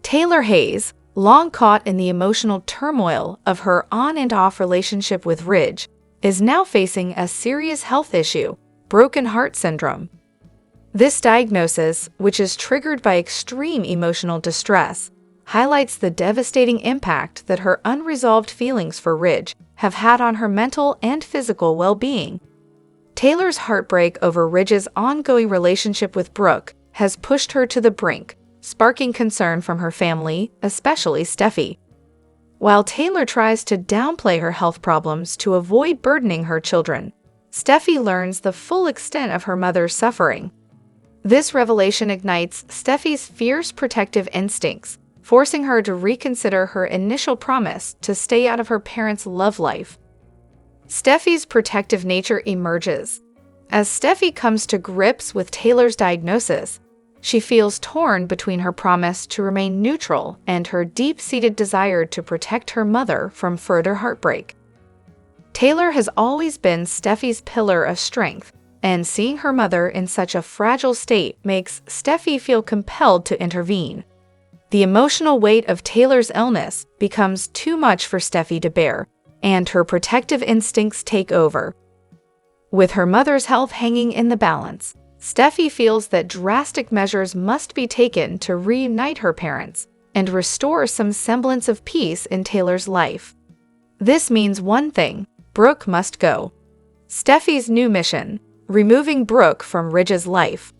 Speaker 1: Taylor Hayes, long caught in the emotional turmoil of her on and off relationship with Ridge, is now facing a serious health issue, broken heart syndrome. This diagnosis, which is triggered by extreme emotional distress, highlights the devastating impact that her unresolved feelings for Ridge have had on her mental and physical well-being. Taylor's heartbreak over Ridge's ongoing relationship with Brooke has pushed her to the brink, sparking concern from her family, especially Steffy. While Taylor tries to downplay her health problems to avoid burdening her children, Steffy learns the full extent of her mother's suffering. This revelation ignites Steffy's fierce protective instincts, forcing her to reconsider her initial promise to stay out of her parents' love life. Steffy's protective nature emerges. As Steffy comes to grips with Taylor's diagnosis, she feels torn between her promise to remain neutral and her deep-seated desire to protect her mother from further heartbreak. Taylor has always been Steffy's pillar of strength, and seeing her mother in such a fragile state makes Steffy feel compelled to intervene. The emotional weight of Taylor's illness becomes too much for Steffy to bear, and her protective instincts take over. With her mother's health hanging in the balance, Steffy feels that drastic measures must be taken to reunite her parents and restore some semblance of peace in Taylor's life. This means one thing: Brooke must go. Steffy's new mission: removing Brooke from Ridge's life.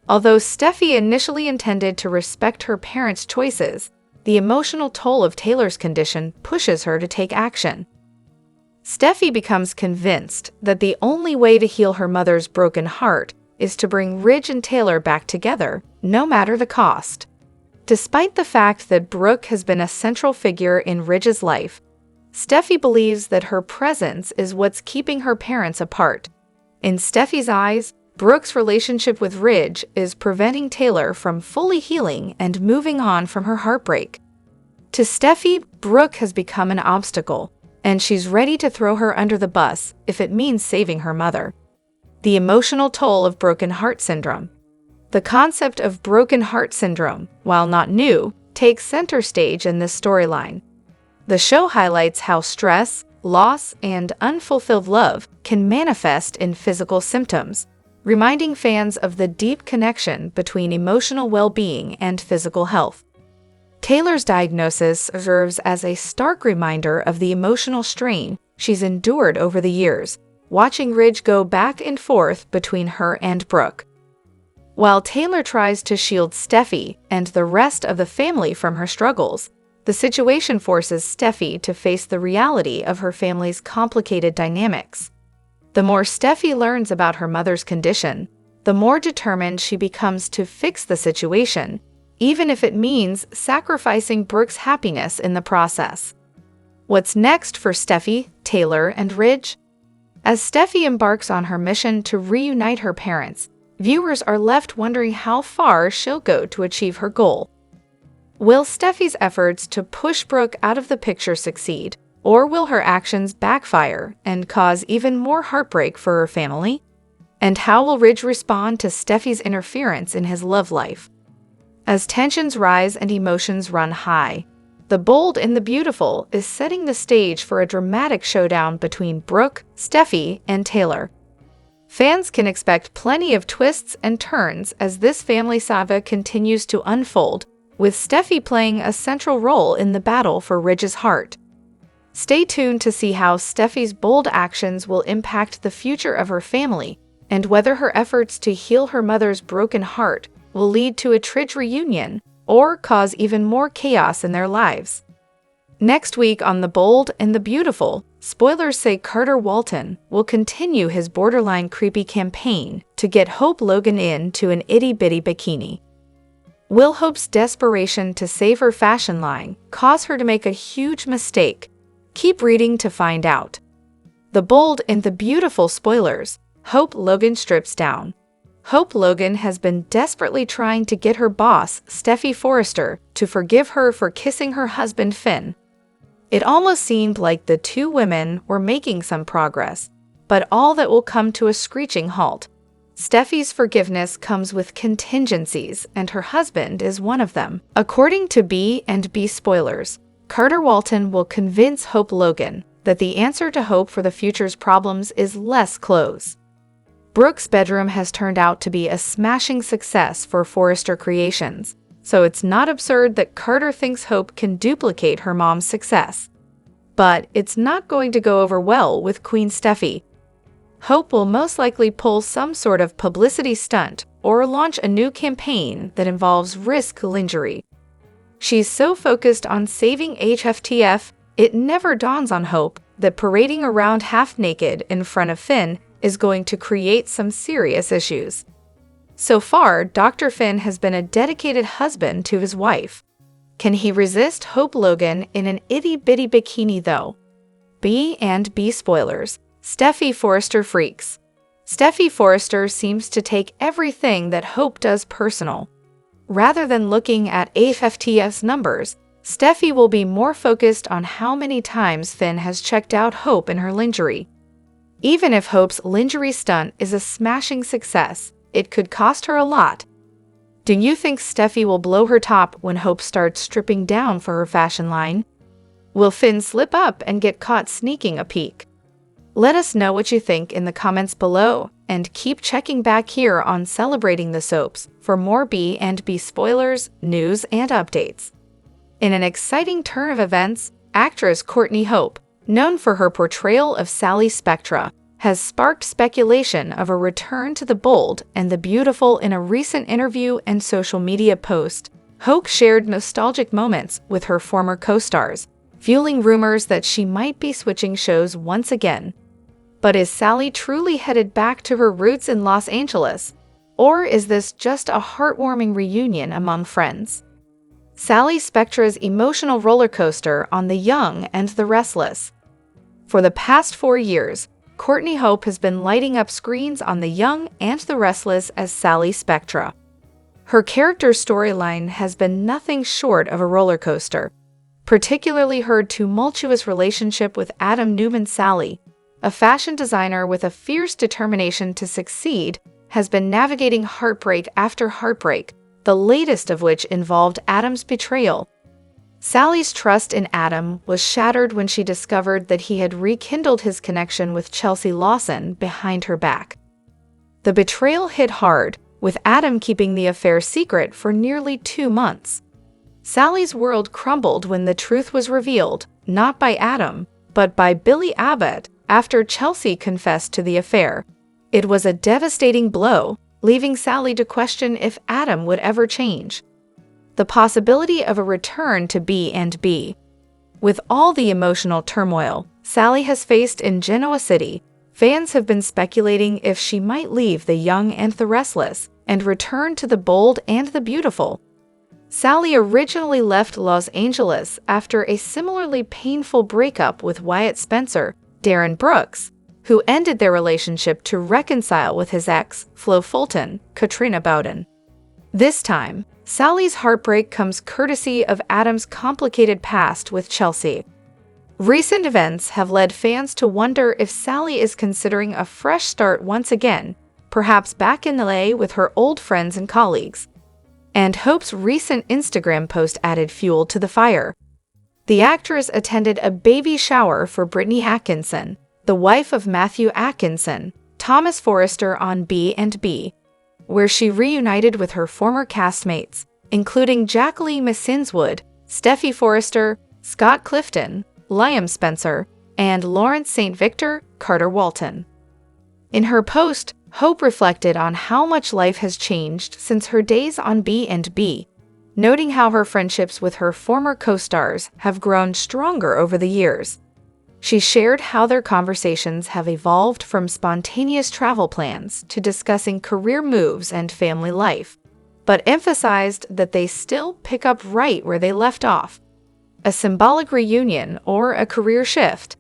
Speaker 1: Although Steffy initially intended to respect her parents' choices, the emotional toll of Taylor's condition pushes her to take action. Steffy becomes convinced that the only way to heal her mother's broken heart is to bring Ridge and Taylor back together, no matter the cost. Despite the fact that Brooke has been a central figure in Ridge's life, Steffy believes that her presence is what's keeping her parents apart. In Steffy's eyes, Brooke's relationship with Ridge is preventing Taylor from fully healing and moving on from her heartbreak. To Steffy, Brooke has become an obstacle, and she's ready to throw her under the bus if it means saving her mother. The emotional toll of broken heart syndrome. The concept of broken heart syndrome, while not new, takes center stage in this storyline. The show highlights how stress, loss, and unfulfilled love can manifest in physical symptoms, reminding fans of the deep connection between emotional well-being and physical health. Taylor's diagnosis serves as a stark reminder of the emotional strain she's endured over the years, watching Ridge go back and forth between her and Brooke. While Taylor tries to shield Steffy and the rest of the family from her struggles, the situation forces Steffy to face the reality of her family's complicated dynamics. The more Steffy learns about her mother's condition, the more determined she becomes to fix the situation, even if it means sacrificing Brooke's happiness in the process. What's next for Steffy, Taylor, and Ridge? As Steffy embarks on her mission to reunite her parents, viewers are left wondering how far she'll go to achieve her goal. Will Steffy's efforts to push Brooke out of the picture succeed, or will her actions backfire and cause even more heartbreak for her family? And how will Ridge respond to Steffy's interference in his love life? As tensions rise and emotions run high, The Bold and the Beautiful is setting the stage for a dramatic showdown between Brooke, Steffy, and Taylor. Fans can expect plenty of twists and turns as this family saga continues to unfold, with Steffy playing a central role in the battle for Ridge's heart. Stay tuned to see how Steffy's bold actions will impact the future of her family and whether her efforts to heal her mother's broken heart will lead to a Ridge reunion or cause even more chaos in their lives. Next week on The Bold and the Beautiful, spoilers say Carter Walton will continue his borderline creepy campaign to get Hope Logan into an itty-bitty bikini. Will Hope's desperation to save her fashion line cause her to make a huge mistake? Keep reading to find out. The Bold and the Beautiful spoilers. Hope Logan strips down. Hope Logan has been desperately trying to get her boss, Steffy Forrester, to forgive her for kissing her husband Finn. It almost seemed like the two women were making some progress, but all that will come to a screeching halt. Steffy's forgiveness comes with contingencies, and her husband is one of them. According to B&B spoilers, Carter Walton will convince Hope Logan that the answer to Hope for the future's problems is less clothes. Brooke's bedroom has turned out to be a smashing success for Forrester Creations, so it's not absurd that Carter thinks Hope can duplicate her mom's success. But it's not going to go over well with Queen Steffy. Hope will most likely pull some sort of publicity stunt or launch a new campaign that involves risk lingerie. She's so focused on saving HFTF, it never dawns on Hope that parading around half-naked in front of Finn is going to create some serious issues. So far, Dr. Finn has been a dedicated husband to his wife. Can he resist Hope Logan in an itty-bitty bikini, though? B&B spoilers. Steffy Forrester freaks. Steffy Forrester seems to take everything that Hope does personal. Rather than looking at HFTF's numbers, Steffy will be more focused on how many times Finn has checked out Hope in her lingerie. Even if Hope's lingerie stunt is a smashing success, it could cost her a lot. Do you think Steffy will blow her top when Hope starts stripping down for her fashion line? Will Finn slip up and get caught sneaking a peek? Let us know what you think in the comments below, and keep checking back here on Celebrating the Soaps for more B&B spoilers, news, and updates. In an exciting turn of events, actress Courtney Hope, known for her portrayal of Sally Spectra, has sparked speculation of a return to The Bold and the Beautiful in a recent interview and social media post. Hope shared nostalgic moments with her former co-stars, fueling rumors that she might be switching shows once again. But is Sally truly headed back to her roots in Los Angeles? Or is this just a heartwarming reunion among friends? Sally Spectra's emotional roller coaster on the young and the restless. For the past 4 years, Courtney Hope has been lighting up screens on The Young and the Restless as Sally Spectra. Her character's storyline has been nothing short of a roller coaster, particularly her tumultuous relationship with Adam Newman. Sally, a fashion designer with a fierce determination to succeed, has been navigating heartbreak after heartbreak, the latest of which involved Adam's betrayal. Sally's trust in Adam was shattered when she discovered that he had rekindled his connection with Chelsea Lawson behind her back. The betrayal hit hard, with Adam keeping the affair secret for nearly 2 months. Sally's world crumbled when the truth was revealed, not by Adam, but by Billy Abbott, after Chelsea confessed to the affair. It was a devastating blow, leaving Sally to question if Adam would ever change. The possibility of a return to B&B. With all the emotional turmoil Sally has faced in Genoa City, fans have been speculating if she might leave The Young and the Restless and return to The Bold and the Beautiful. Sally originally left Los Angeles after a similarly painful breakup with Wyatt Spencer, Darren Brooks, who ended their relationship to reconcile with his ex, Flo Fulton, Katrina Bowden. This time, Sally's heartbreak comes courtesy of Adam's complicated past with Chelsea. Recent events have led fans to wonder if Sally is considering a fresh start once again, perhaps back in LA with her old friends and colleagues. And Hope's recent Instagram post added fuel to the fire. The actress attended a baby shower for Brittany Atkinson, the wife of Matthew Atkinson, Thomas Forrester on B&B, where she reunited with her former castmates, including Jacqueline Massinswood, Steffy Forrester, Scott Clifton, Liam Spencer, and Lawrence St. Victor, Carter Walton. In her post, Hope reflected on how much life has changed since her days on B&B, noting how her friendships with her former co-stars have grown stronger over the years. She shared how their conversations have evolved from spontaneous travel plans to discussing career moves and family life, but emphasized that they still pick up right where they left off. A symbolic reunion or a career shift.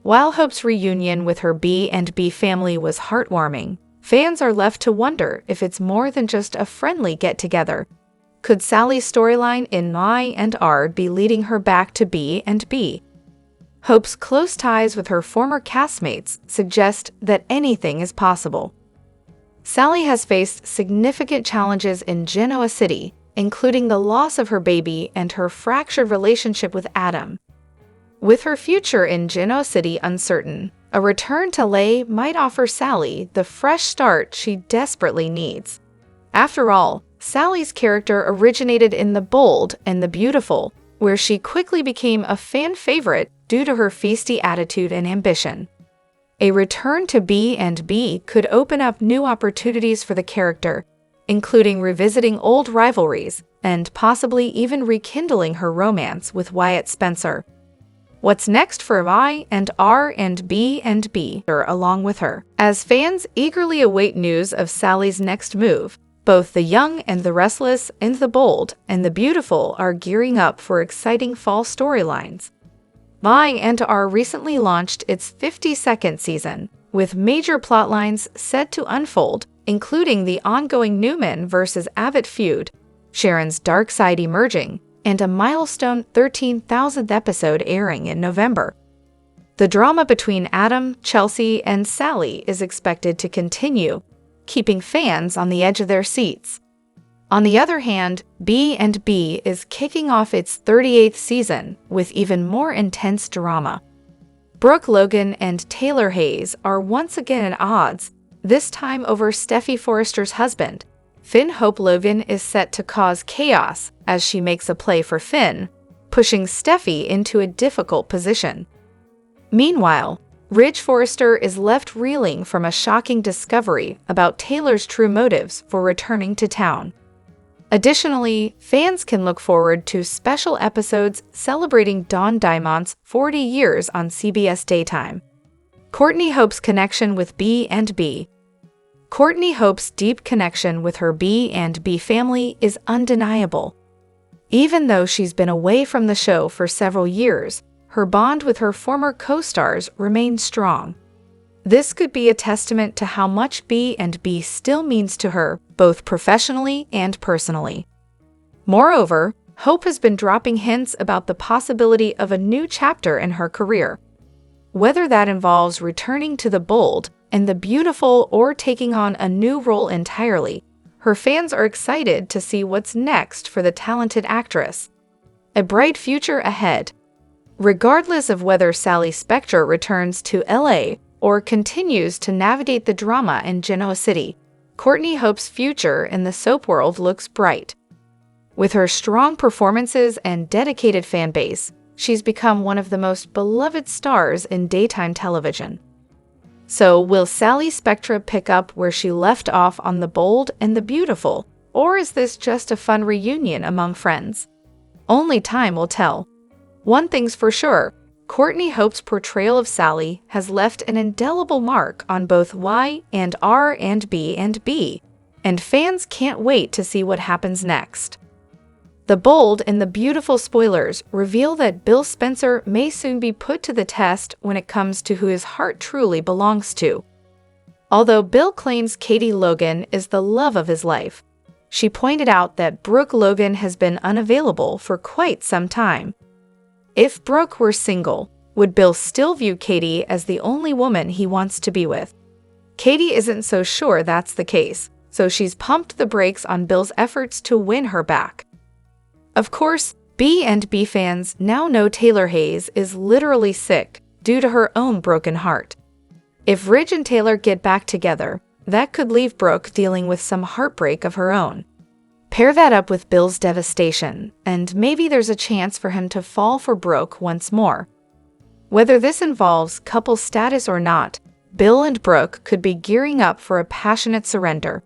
Speaker 1: While Hope's reunion with her B&B family was heartwarming, fans are left to wonder if it's more than just a friendly get-together. Could Sally's storyline in I&R be leading her back to B&B? Hope's close ties with her former castmates suggest that anything is possible. Sally has faced significant challenges in Genoa City, including the loss of her baby and her fractured relationship with Adam. With her future in Genoa City uncertain, a return to LA might offer Sally the fresh start she desperately needs. After all, Sally's character originated in The Bold and the Beautiful, where she quickly became a fan favorite due to her feisty attitude and ambition. A return to B&B could open up new opportunities for the character, including revisiting old rivalries and possibly even rekindling her romance with Wyatt Spencer. What's next for I&R and B&B along with her? As fans eagerly await news of Sally's next move, both The Young and the Restless and The Bold and the Beautiful are gearing up for exciting fall storylines. I&R recently launched its 52nd season, with major plotlines set to unfold, including the ongoing Newman versus Abbott feud, Sharon's dark side emerging, and a milestone 13,000th episode airing in November. The drama between Adam, Chelsea, and Sally is expected to continue, keeping fans on the edge of their seats. On the other hand, B&B is kicking off its 38th season with even more intense drama. Brooke Logan and Taylor Hayes are once again at odds, this time over Steffy Forrester's husband. Finn Hope Logan is set to cause chaos as she makes a play for Finn, pushing Steffy into a difficult position. Meanwhile, Ridge Forrester is left reeling from a shocking discovery about Taylor's true motives for returning to town. Additionally, fans can look forward to special episodes celebrating Dawn Diamond's 40 years on CBS Daytime. Courtney Hope's connection with B&B. Courtney Hope's deep connection with her B&B family is undeniable. Even though she's been away from the show for several years, her bond with her former co-stars remains strong. This could be a testament to how much B&B still means to her, both professionally and personally. Moreover, Hope has been dropping hints about the possibility of a new chapter in her career. Whether that involves returning to the bold and the beautiful or taking on a new role entirely, her fans are excited to see what's next for the talented actress. A bright future ahead. Regardless of whether Sally Spectre returns to LA or continues to navigate the drama in Genoa City, Courtney Hope's future in the soap world looks bright. With her strong performances and dedicated fan base, she's become one of the most beloved stars in daytime television. So, will Sally Spectre pick up where she left off on The Bold and the Beautiful, or is this just a fun reunion among friends? Only time will tell. One thing's for sure, Courtney Hope's portrayal of Sally has left an indelible mark on both Y and R and B, and fans can't wait to see what happens next. The Bold and the Beautiful spoilers reveal that Bill Spencer may soon be put to the test when it comes to who his heart truly belongs to. Although Bill claims Katie Logan is the love of his life, she pointed out that Brooke Logan has been unavailable for quite some time. If Brooke were single, would Bill still view Katie as the only woman he wants to be with? Katie isn't so sure that's the case, so she's pumped the brakes on Bill's efforts to win her back. Of course, B&B fans now know Taylor Hayes is literally sick due to her own broken heart. If Ridge and Taylor get back together, that could leave Brooke dealing with some heartbreak of her own. Pair that up with Bill's devastation, and maybe there's a chance for him to fall for Brooke once more. Whether this involves couple status or not, Bill and Brooke could be gearing up for a passionate surrender.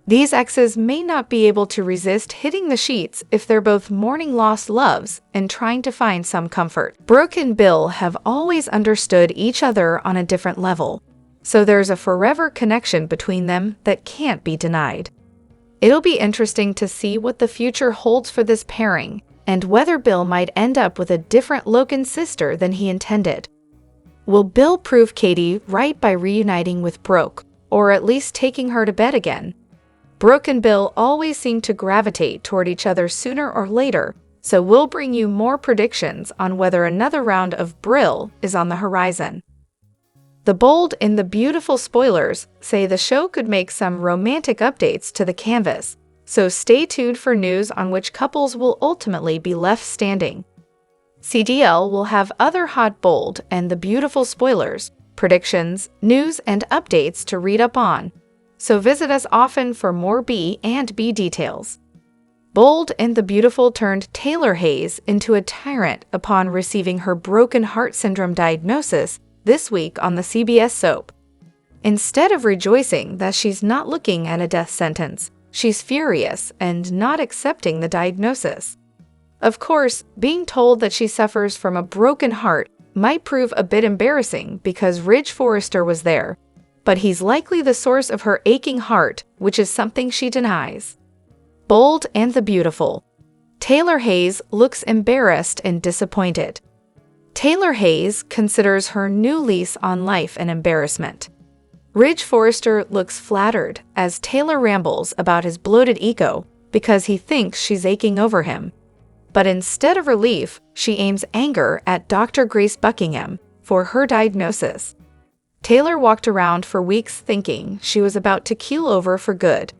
Speaker 1: These exes may not be able to resist hitting the sheets if they're both mourning lost loves and trying to find some comfort. Brooke and Bill have always understood each other on a different level, so there's a forever connection between them that can't be denied. It'll be interesting to see what the future holds for this pairing and whether Bill might end up with a different Logan sister than he intended. Will Bill prove Katie right by reuniting with Brooke, or at least taking her to bed again? Brooke and Bill always seem to gravitate toward each other sooner or later, so we'll bring you more predictions on whether another round of Brill is on the horizon. The Bold and the Beautiful spoilers say the show could make some romantic updates to the canvas, so stay tuned for news on which couples will ultimately be left standing. CDL will have other hot Bold and the Beautiful spoilers, predictions, news, and updates to read up on, so visit us often for more B&B details. Bold and the Beautiful turned Taylor Hayes into a tyrant upon receiving her broken heart syndrome diagnosis this week on the CBS soap. Instead of rejoicing that she's not looking at a death sentence, she's furious and not accepting the diagnosis. Of course, being told that she suffers from a broken heart might prove a bit embarrassing because Ridge Forrester was there, but he's likely the source of her aching heart, which is something she denies. Bold and the Beautiful. Taylor Hayes looks embarrassed and disappointed. Taylor Hayes considers her new lease on life an embarrassment. Ridge Forrester looks flattered as Taylor rambles about his bloated ego because he thinks she's aching over him. But instead of relief, she aims anger at Dr. Grace Buckingham for her diagnosis. Taylor walked around for weeks thinking she was about to keel over for good.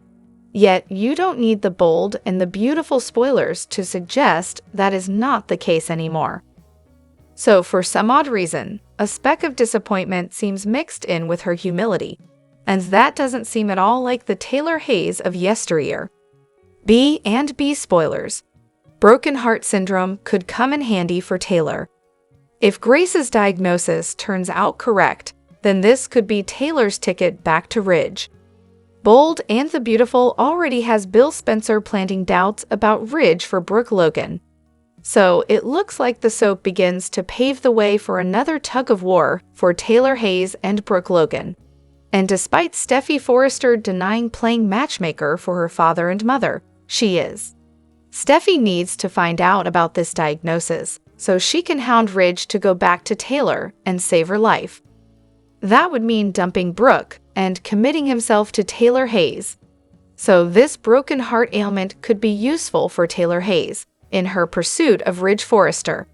Speaker 1: Yet you don't need the Bold and the Beautiful spoilers to suggest that is not the case anymore. So for some odd reason, a speck of disappointment seems mixed in with her humility, and that doesn't seem at all like the Taylor Hayes of yesteryear. B&B spoilers. Broken heart syndrome could come in handy for Taylor. If Grace's diagnosis turns out correct, then this could be Taylor's ticket back to Ridge. Bold and the Beautiful already has Bill Spencer planting doubts about Ridge for Brooke Logan. So it looks like the soap begins to pave the way for another tug-of-war for Taylor Hayes and Brooke Logan. And despite Steffy Forrester denying playing matchmaker for her father and mother, she is. Steffy needs to find out about this diagnosis so she can hound Ridge to go back to Taylor and save her life. That would mean dumping Brooke and committing himself to Taylor Hayes. So this broken heart ailment could be useful for Taylor Hayes in her pursuit of Ridge Forrester.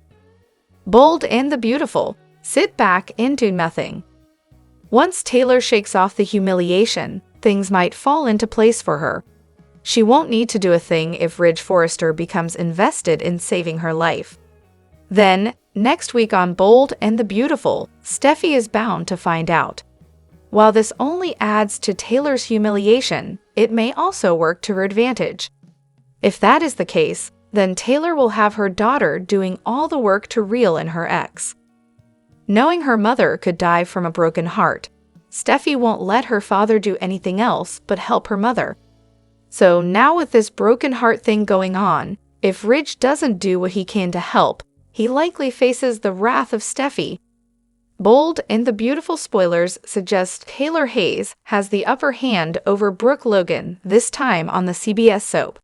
Speaker 1: Bold and the beautiful, sit back and do nothing. Once Taylor shakes off the humiliation, things might fall into place for her. She won't need to do a thing if Ridge Forrester becomes invested in saving her life. Then, next week on Bold and the Beautiful, Steffy is bound to find out. While this only adds to Taylor's humiliation, it may also work to her advantage. If that is the case, then Taylor will have her daughter doing all the work to reel in her ex. Knowing her mother could die from a broken heart, Steffy won't let her father do anything else but help her mother. So now with this broken heart thing going on, if Ridge doesn't do what he can to help, he likely faces the wrath of Steffy. Bold and the Beautiful spoilers suggest Taylor Hayes has the upper hand over Brooke Logan this time on the CBS soap.